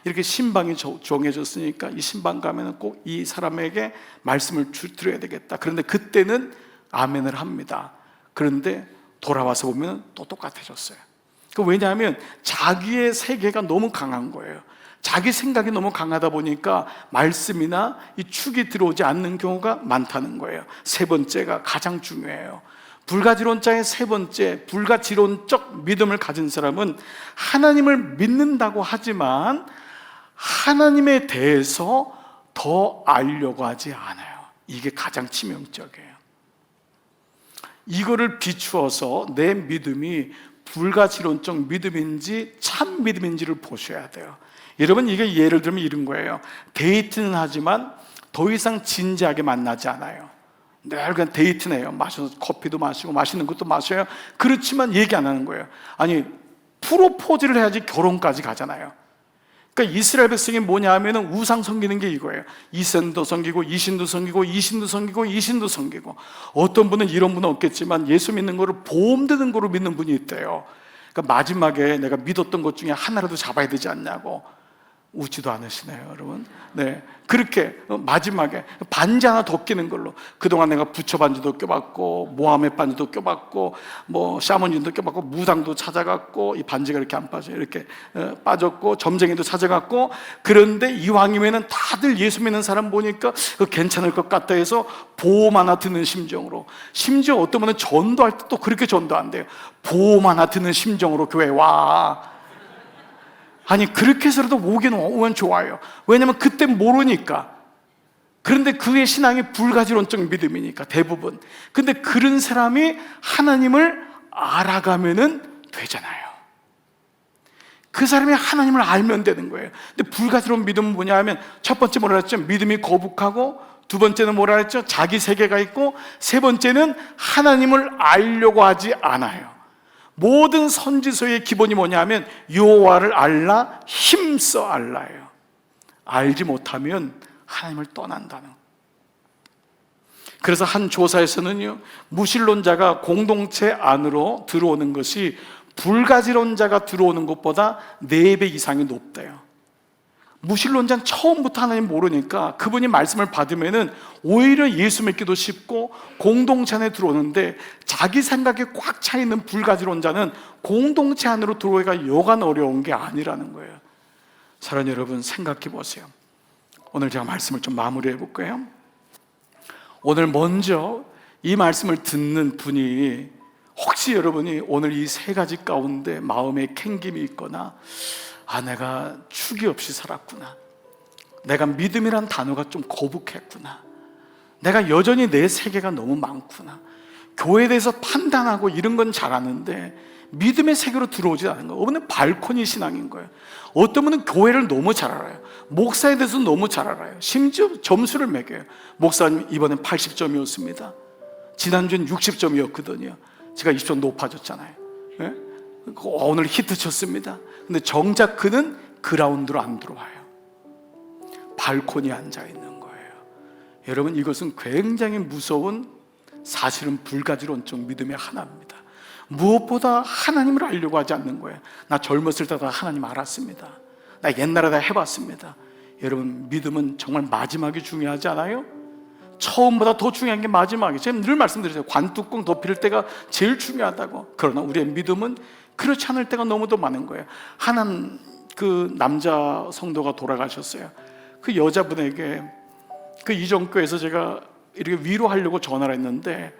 이렇게 신방이 정해졌으니까 이 신방 가면은 꼭 이 사람에게 말씀을 드려야 되겠다. 그런데 그때는 아멘을 합니다. 그런데 돌아와서 보면 또 똑같아졌어요. 왜냐하면 자기의 세계가 너무 강한 거예요. 자기 생각이 너무 강하다 보니까 말씀이나 이 축이 들어오지 않는 경우가 많다는 거예요. 세 번째가 가장 중요해요. 불가지론자의 세 번째, 불가지론적 믿음을 가진 사람은 하나님을 믿는다고 하지만 하나님에 대해서 더 알려고 하지 않아요. 이게 가장 치명적이에요. 이거를 비추어서 내 믿음이 불가지론적 믿음인지 참 믿음인지를 보셔야 돼요. 여러분, 이게 예를 들면 이런 거예요. 데이트는 하지만 더 이상 진지하게 만나지 않아요. 늘 그냥 데이트네요. 마셔서 커피도 마시고 맛있는 것도 마셔요. 그렇지만 얘기 안 하는 거예요. 아니, 프로포즈를 해야지 결혼까지 가잖아요. 그러니까 이스라엘 백성이 뭐냐 하면은 우상 섬기는 게 이거예요. 이신도 섬기고 이신도 섬기고 이신도 섬기고 이신도 섬기고. 어떤 분은 이런 분은 없겠지만 예수 믿는 거를 보험 드는 거로 믿는 분이 있대요. 그러니까 마지막에 내가 믿었던 것 중에 하나라도 잡아야 되지 않냐고. 웃지도 않으시네요, 여러분. 네, 그렇게 마지막에 반지 하나 더 끼는 걸로. 그동안 내가 부처 반지도 껴봤고 모하메 반지도 껴봤고 뭐 샤머닌도 껴봤고 무당도 찾아갔고 이 반지가 이렇게 안 빠져요. 이렇게 빠졌고 점쟁이도 찾아갔고. 그런데 이왕이면은 다들 예수 믿는 사람 보니까 괜찮을 것 같다 해서 보험 하나 드는 심정으로. 심지어 어떤 분은 전도할 때 또 그렇게 전도한대요. 보험 하나 드는 심정으로 교회 와. 아니, 그렇게 해서라도 오면 좋아요. 왜냐면 그때 모르니까. 그런데 그의 신앙이 불가지론적 믿음이니까 대부분. 근데 그런 사람이 하나님을 알아가면은 되잖아요. 그 사람이 하나님을 알면 되는 거예요. 근데 불가지론 믿음은 뭐냐 하면 첫 번째 뭐라 했죠? 믿음이 거북하고, 두 번째는 뭐라 했죠? 자기 세계가 있고, 세 번째는 하나님을 알려고 하지 않아요. 모든 선지서의 기본이 뭐냐 하면 여호와를 알라, 힘써 알라예요. 알지 못하면 하나님을 떠난다는. 그래서 한 조사에서는요, 무신론자가 공동체 안으로 들어오는 것이 불가지론자가 들어오는 것보다 4배 이상이 높대요. 무신론자는 처음부터 하나님 모르니까 그분이 말씀을 받으면은 오히려 예수 믿기도 쉽고 공동체 안에 들어오는데, 자기 생각에 꽉 차 있는 불가지론자는 공동체 안으로 들어오기가 여간 어려운 게 아니라는 거예요. 사랑하는 여러분, 생각해 보세요. 오늘 제가 말씀을 좀 마무리해 볼까요? 오늘 먼저 이 말씀을 듣는 분이, 혹시 여러분이 오늘 이 3가지 가운데 마음에 캥김이 있거나, 내가 축이 없이 살았구나, 내가 믿음이란 단어가 좀 거북했구나, 내가 여전히 내 세계가 너무 많구나, 교회에 대해서 판단하고 이런 건 잘하는데 믿음의 세계로 들어오지 않은 거예요. 어떤 분은 발코니 신앙인 거예요. 어떤 분은 교회를 너무 잘 알아요. 목사에 대해서 너무 잘 알아요. 심지어 점수를 매겨요. 목사님 이번엔 80점이었습니다. 지난주엔 60점이었거든요. 제가 20점 높아졌잖아요. 네? 오늘 히트 쳤습니다. 근데 정작 그는 그라운드로 안 들어와요. 발코니에 앉아 있는 거예요. 여러분, 이것은 굉장히 무서운, 사실은 불가지론적 믿음의 하나입니다. 무엇보다 하나님을 알려고 하지 않는 거예요. 나 젊었을 때 다 하나님 알았습니다. 나 옛날에 다 해봤습니다. 여러분, 믿음은 정말 마지막이 중요하지 않아요? 처음보다 더 중요한 게 마지막이에요. 제가 늘 말씀드렸어요. 관뚜껑 덮일 때가 제일 중요하다고. 그러나 우리의 믿음은 그렇지 않을 때가 너무도 많은 거예요. 그 남자 성도가 돌아가셨어요. 그 여자분에게 그 이정교에서 제가 이렇게 위로하려고 전화를 했는데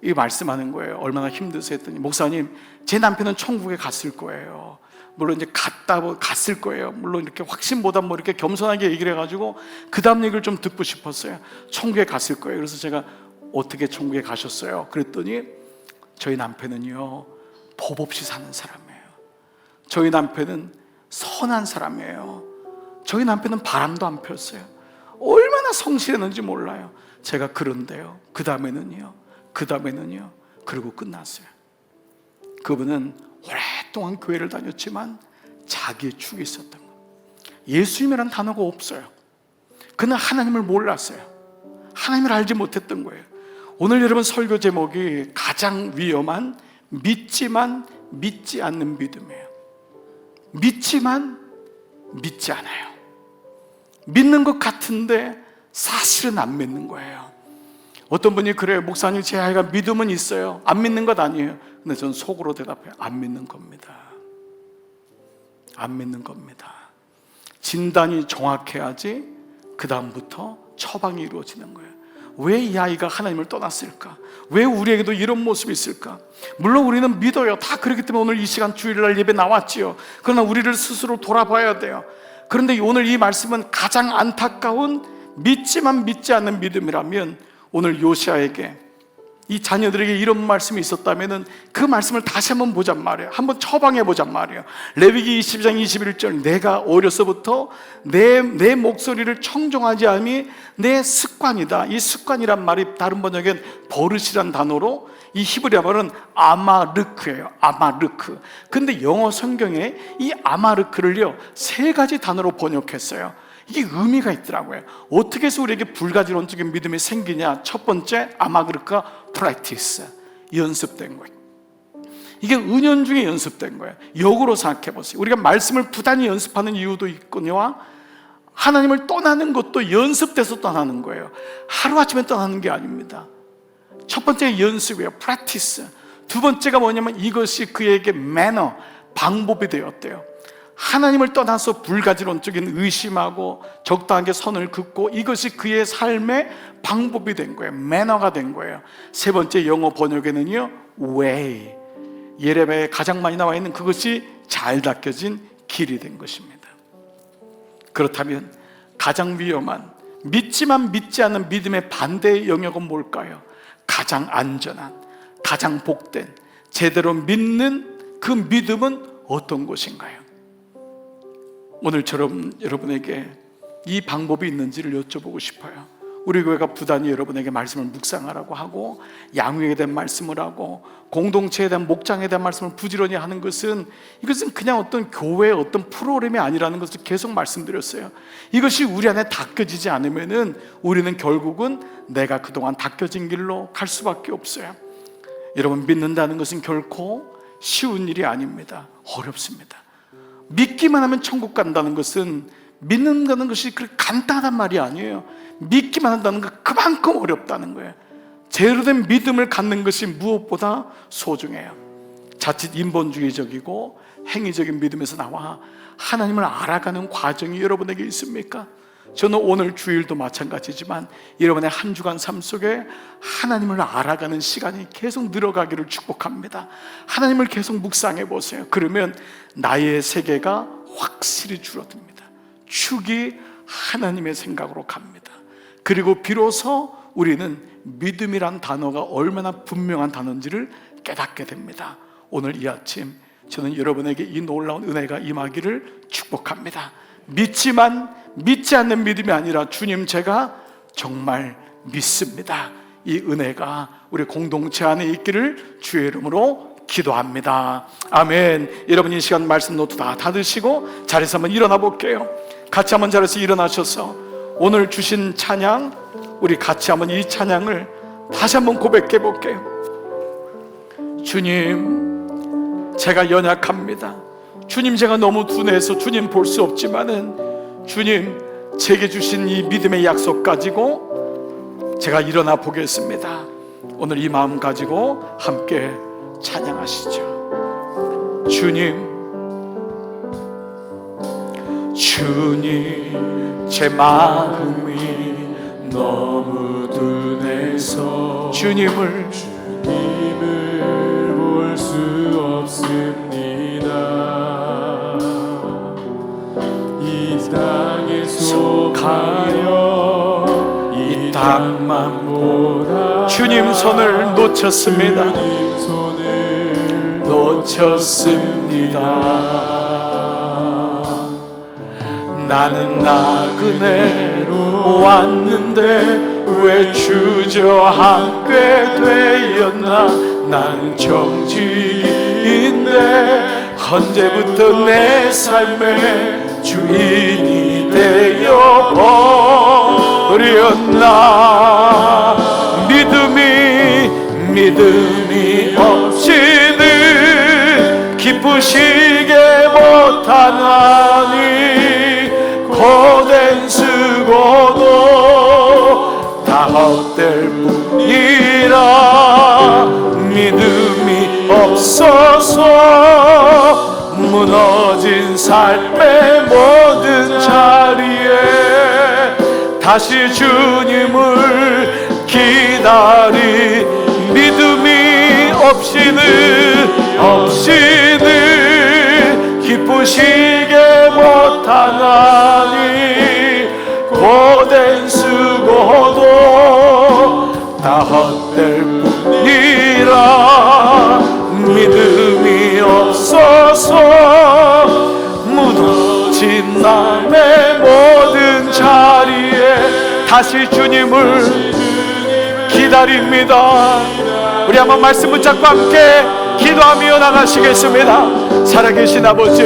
이 말씀하는 거예요. 얼마나 힘드세요 했더니, 목사님, 제 남편은 천국에 갔을 거예요. 물론 이제 갔을 거예요. 물론 이렇게 확신보다 뭐 이렇게 겸손하게 얘기를 해가지고 그 다음 얘기를 좀 듣고 싶었어요. 천국에 갔을 거예요. 그래서 제가 어떻게 천국에 가셨어요? 그랬더니 저희 남편은요, 법 없이 사는 사람이에요. 저희 남편은 선한 사람이에요. 저희 남편은 바람도 안 폈어요. 얼마나 성실했는지 몰라요. 제가 그런데요, 그 다음에는요, 그 다음에는요, 그리고 끝났어요. 그분은 오랫동안 교회를 다녔지만 자기의 축이 있었던 거예요. 예수님이란 단어가 없어요. 그는 하나님을 몰랐어요. 하나님을 알지 못했던 거예요. 오늘 여러분 설교 제목이 가장 위험한 믿지만 믿지 않는 믿음이에요. 믿지만 믿지 않아요. 믿는 것 같은데 사실은 안 믿는 거예요. 어떤 분이 그래요. 목사님, 제 아이가 믿음은 있어요. 안 믿는 것 아니에요. 근데 전 속으로 대답해요. 안 믿는 겁니다. 안 믿는 겁니다. 진단이 정확해야지 그 다음부터 처방이 이루어지는 거예요. 왜 이 아이가 하나님을 떠났을까? 왜 우리에게도 이런 모습이 있을까? 물론 우리는 믿어요. 다 그렇기 때문에 오늘 이 시간 주일날 예배 나왔지요. 그러나 우리를 스스로 돌아봐야 돼요. 그런데 오늘 이 말씀은 가장 안타까운 믿지만 믿지 않는 믿음이라면, 오늘 요시아에게 이 자녀들에게 이런 말씀이 있었다면 그 말씀을 다시 한번 보잔 말이에요. 한번 처방해 보잔 말이에요. 레위기 22장 21절, 내가 어려서부터 내 목소리를 청종하지 않음이 내 습관이다. 이 습관이란 말이 다른 번역엔 버릇이란 단어로, 이 히브리어 말은 아마르크예요. 아마르크. 근데 영어 성경에 이 아마르크를요 3가지 단어로 번역했어요. 이게 의미가 있더라고요. 어떻게 해서 우리에게 불가지론적인 믿음이 생기냐? 첫 번째, 아마르크가 practice, 연습된 거예요. 이게 은연중에 연습된 거예요. 역으로 생각해 보세요. 우리가 말씀을 부단히 연습하는 이유도 있거니와 하나님을 떠나는 것도 연습돼서 떠나는 거예요. 하루아침에 떠나는 게 아닙니다. 첫 번째 연습이에요. practice. 두 번째가 뭐냐면 이것이 그에게 매너, 방법이 되었대요. 하나님을 떠나서 불가지론적인 의심하고 적당하게 선을 긋고, 이것이 그의 삶의 방법이 된 거예요. 매너가 된 거예요. 세 번째 영어 번역에는요 way, 예레미야에 가장 많이 나와 있는 그것이 잘 닦여진 길이 된 것입니다. 그렇다면 가장 위험한 믿지만 믿지 않는 믿음의 반대의 영역은 뭘까요? 가장 안전한, 가장 복된, 제대로 믿는 그 믿음은 어떤 것인가요? 오늘처럼 여러분에게 이 방법이 있는지를 여쭤보고 싶어요. 우리 교회가 부단히 여러분에게 말씀을 묵상하라고 하고, 양육에 대한 말씀을 하고, 공동체에 대한 목장에 대한 말씀을 부지런히 하는 것은, 이것은 그냥 어떤 교회의 어떤 프로그램이 아니라는 것을 계속 말씀드렸어요. 이것이 우리 안에 닦여지지 않으면은 우리는 결국은 내가 그동안 닦여진 길로 갈 수밖에 없어요. 여러분, 믿는다는 것은 결코 쉬운 일이 아닙니다. 어렵습니다. 믿기만 하면 천국 간다는 것은, 믿는다는 것이 그렇게 간단한 말이 아니에요. 믿기만 한다는 건 그만큼 어렵다는 거예요. 제대로 된 믿음을 갖는 것이 무엇보다 소중해요. 자칫 인본주의적이고 행위적인 믿음에서 나와 하나님을 알아가는 과정이 여러분에게 있습니까? 저는 오늘 주일도 마찬가지지만 여러분의 한 주간 삶 속에 하나님을 알아가는 시간이 계속 늘어가기를 축복합니다. 하나님을 계속 묵상해 보세요. 그러면 나의 세계가 확실히 줄어듭니다. 축이 하나님의 생각으로 갑니다. 그리고 비로소 우리는 믿음이란 단어가 얼마나 분명한 단어인지를 깨닫게 됩니다. 오늘 이 아침 저는 여러분에게 이 놀라운 은혜가 임하기를 축복합니다. 믿지만 믿지 않는 믿음이 아니라, 주님, 제가 정말 믿습니다. 이 은혜가 우리 공동체 안에 있기를 주의 이름으로 기도합니다. 아멘. 여러분, 이 시간 말씀 노트 다 닫으시고 자리에서 한번 일어나 볼게요. 같이 한번 자리에서 일어나셔서 오늘 주신 찬양, 우리 같이 한번 이 찬양을 다시 한번 고백해 볼게요. 주님, 제가 연약합니다. 주님, 제가 너무 둔해서 주님 볼 수 없지만은, 주님, 제게 주신 이 믿음의 약속 가지고 제가 일어나 보겠습니다. 오늘 이 마음 가지고 함께 찬양하시죠. 주님, 주님, 제 마음이 너무 둔해서 주님을 볼 수 없습니다. 이 땅에 속하여 이 땅만 보라. 주님 손을 놓쳤습니다. 주님 손을 놓쳤습니다. 나는 나그네로 왔는데 왜 주저앉게 되었나. 난 정직인데 언제부터 내 삶의 주인이 되어버렸나. 믿음이 없이는 기쁘시게 못하나니 고된 수고도 다 헛될 뿐이라. 믿음이 없어서 무너진 삶의 모든 자리에 다시 주님을 기다리. 믿음이 없이는 기쁘시게 못하나니 고된 수고도 다 헛될 뿐이라. 믿음이 없어서 무너진 남의 모든 자리에 다시 주님을 기다립니다. 우리 한번 말씀 붙잡고 함께 기도하며 나가시겠습니다. 살아계신 아버지,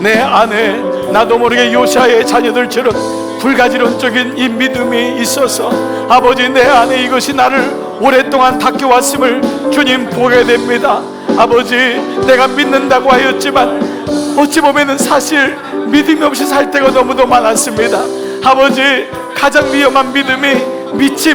내 안에 나도 모르게 요시아의 자녀들처럼 불가지론적인 이 믿음이 있어서 아버지, 내 안에 이것이 나를 오랫동안 닦여왔음을 주님 보게 됩니다. 아버지, 내가 믿는다고 하였지만 어찌 보면은 사실 믿음이 없이 살 때가 너무도 많았습니다. 아버지, 가장 위험한 믿음이 믿지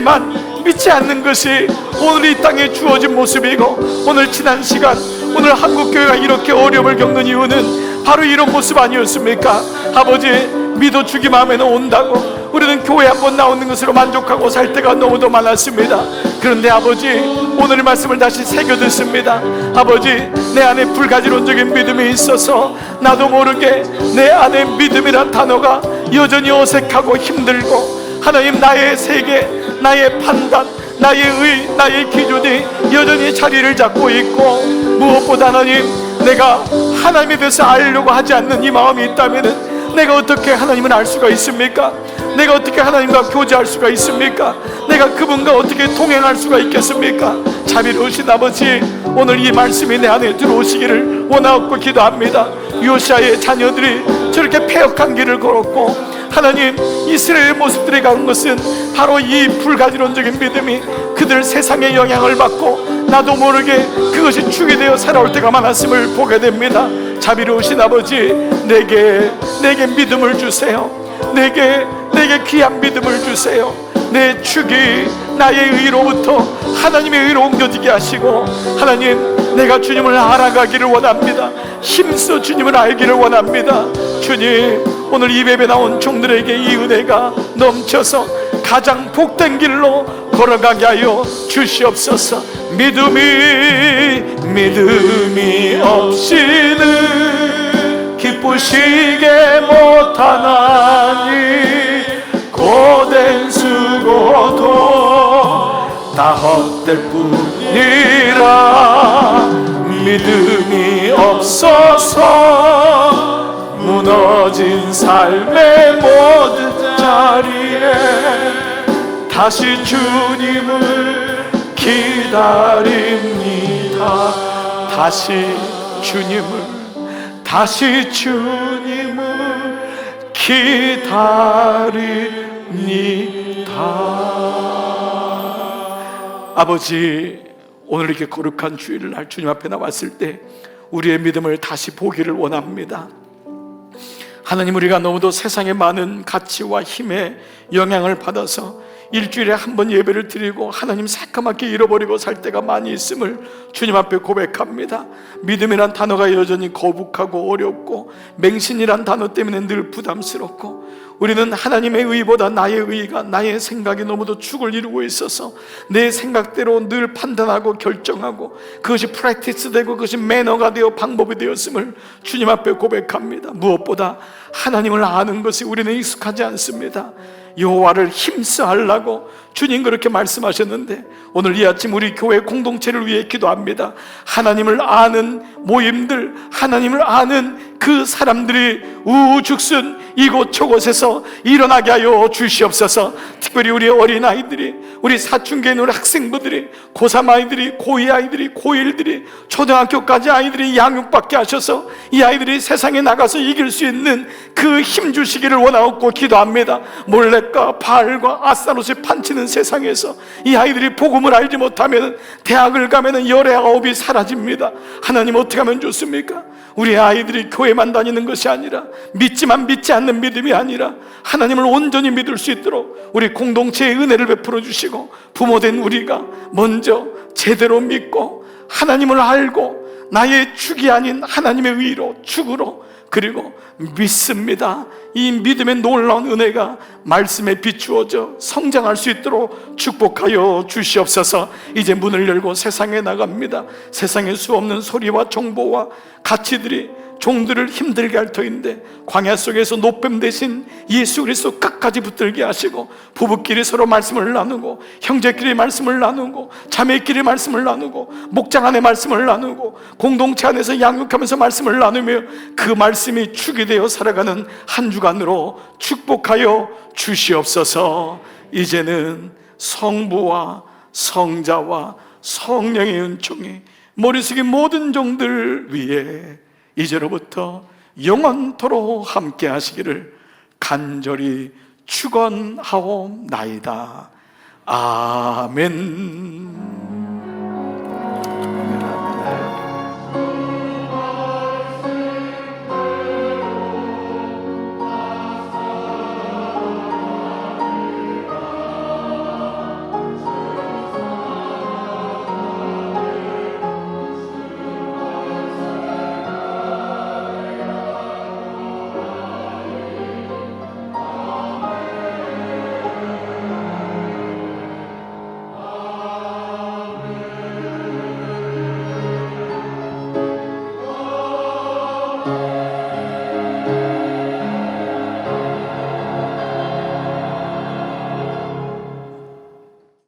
않는 것이 오늘 이 땅에 주어진 모습이고, 오늘 지난 시간 오늘 한국교회가 이렇게 어려움을 겪는 이유는 바로 이런 모습 아니었습니까? 아버지, 믿어주기만 하면 온다고 우리는 교회 한번 나오는 것으로 만족하고 살 때가 너무도 많았습니다. 그런데 아버지, 오늘의 말씀을 다시 새겨 듣습니다. 아버지, 내 안에 불가지론적인 믿음이 있어서 나도 모르게 내 안에 믿음이란 단어가 여전히 어색하고 힘들고, 하나님, 나의 세계, 나의 판단, 나의 의, 나의 기준이 여전히 자리를 잡고 있고, 무엇보다 하나님, 내가 하나님에 대해서 알려고 하지 않는 이 마음이 있다면 내가 어떻게 하나님을 알 수가 있습니까? 내가 어떻게 하나님과 교제할 수가 있습니까? 내가 그분과 어떻게 동행할 수가 있겠습니까? 자비로우신 아버지, 오늘 이 말씀이 내 안에 들어오시기를 원하옵고 기도합니다. 요시아의 자녀들이 저렇게 패역한 길을 걸었고, 하나님, 이스라엘의 모습들이 간 것은 바로 이 불가지론적인 믿음이 그들 세상의 영향을 받고 나도 모르게 그것이 축이 되어 살아올 때가 많았음을 보게 됩니다. 자비로우신 아버지, 내게 믿음을 주세요. 내게 귀한 믿음을 주세요. 내 축이 나의 의로부터 하나님의 의로 옮겨지게 하시고, 하나님, 내가 주님을 알아가기를 원합니다. 힘써 주님을 알기를 원합니다. 주님, 오늘 이 예배 나온 종들에게 이 은혜가 넘쳐서 가장 복된 길로 걸어가게 하여 주시옵소서. 믿음이 없이는 기쁘시게 못하나니 고된 수고도 다 헛될 뿐이라. 믿음이 없어서 무너진 삶의 모든 자리에 다시 주님을 기다립니다. 다시 주님을 기다립니다. 아버지, 오늘 이렇게 거룩한 주일을 날 주님 앞에 나왔을 때 우리의 믿음을 다시 보기를 원합니다. 하나님, 우리가 너무도 세상의 많은 가치와 힘에 영향을 받아서 일주일에 한 번 예배를 드리고 하나님 새까맣게 잃어버리고 살 때가 많이 있음을 주님 앞에 고백합니다. 믿음이란 단어가 여전히 거북하고 어렵고, 맹신이란 단어 때문에 늘 부담스럽고, 우리는 하나님의 의보다 나의 의가, 나의 생각이 너무도 축을 이루고 있어서 내 생각대로 늘 판단하고 결정하고, 그것이 프랙티스 되고 그것이 매너가 되어 방법이 되었음을 주님 앞에 고백합니다. 무엇보다 하나님을 아는 것이 우리는 익숙하지 않습니다. 여호와를 힘써 하려고 주님 그렇게 말씀하셨는데, 오늘 이 아침 우리 교회 공동체를 위해 기도합니다. 하나님을 아는 모임들, 하나님을 아는 그 사람들이 우후죽순 이곳저곳에서 일어나게 하여 주시옵소서. 특별히 우리 어린아이들이, 우리 사춘기에 있는 우리 학생부들이, 고3 아이들이, 고2 아이들이, 고1들이, 초등학교까지 아이들이 양육받게 하셔서 이 아이들이 세상에 나가서 이길 수 있는 그 힘 주시기를 원하옵고 기도합니다. 몰래과 바알과 아스타롯이 판치는 세상에서 이 아이들이 복음을 알지 못하면 대학을 가면 열의 아홉이 사라집니다. 하나님, 어떻게 하면 좋습니까? 우리 아이들이 교회만 다니는 것이 아니라, 믿지만 믿지 않는 믿음이 아니라 하나님을 온전히 믿을 수 있도록 우리 공동체의 은혜를 베풀어 주시고, 부모된 우리가 먼저 제대로 믿고 하나님을 알고 나의 축이 아닌 하나님의 의로, 축으로, 그리고 믿습니다. 이 믿음의 놀라운 은혜가 말씀에 비추어져 성장할 수 있도록 축복하여 주시옵소서. 이제 문을 열고 세상에 나갑니다. 세상에 수없는 소리와 정보와 가치들이 종들을 힘들게 할 터인데, 광야 속에서 노뱀 대신 예수 그리스도 끝까지 붙들게 하시고, 부부끼리 서로 말씀을 나누고, 형제끼리 말씀을 나누고, 자매끼리 말씀을 나누고, 목장 안에 말씀을 나누고, 공동체 안에서 양육하면서 말씀을 나누며 그 말씀이 축이 되어 살아가는 한 주간으로 축복하여 주시옵소서. 이제는 성부와 성자와 성령의 은총이 머리 숙인 모든 종들 위에 이제로부터 영원토록 함께 하시기를 간절히 축원하옵나이다. 아멘.